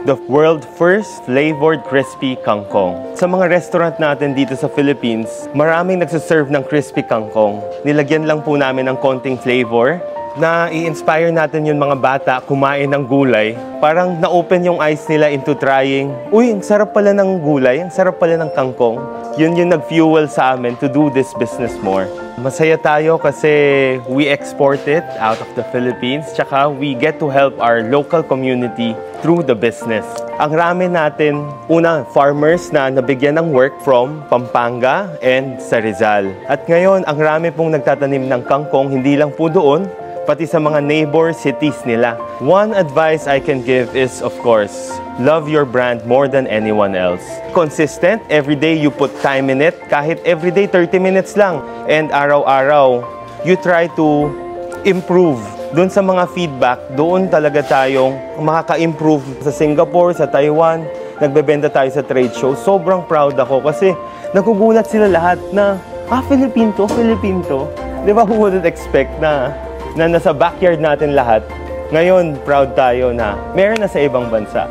the world first flavored crispy kangkong. Sa mga restaurant natin dito sa Philippines, maraming nagsaserve ng crispy kangkong. Nilagyan lang po namin ng konting flavor na i-inspire natin yung mga bata kumain ng gulay. Parang na-open yung eyes nila into trying, uy, ang sarap pala ng gulay, ang sarap pala ng kangkong. Yun yung nag-fuel sa amin to do this business more. Masaya tayo kasi we export it out of the Philippines, tsaka we get to help our local community through the business. Ang ramen natin, una, farmers na nabigyan ng work from Pampanga and sa Rizal. At ngayon, ang rami pong nagtatanim ng kangkong, hindi lang po doon, pati sa mga neighbor cities nila. One advice I can give is, of course, love your brand more than anyone else. Consistent, everyday you put time in it, kahit everyday 30 minutes lang. And araw-araw, you try to improve. Doon sa mga feedback, doon talaga tayong makaka-improve. Sa Singapore, sa Taiwan, nagbebenta tayo sa trade show. Sobrang proud ako kasi nagugulat sila lahat na, Philippine to, Philippine to. Di ba, who wouldn't expect na nasa backyard natin lahat. Ngayon, proud tayo na meron na sa ibang bansa.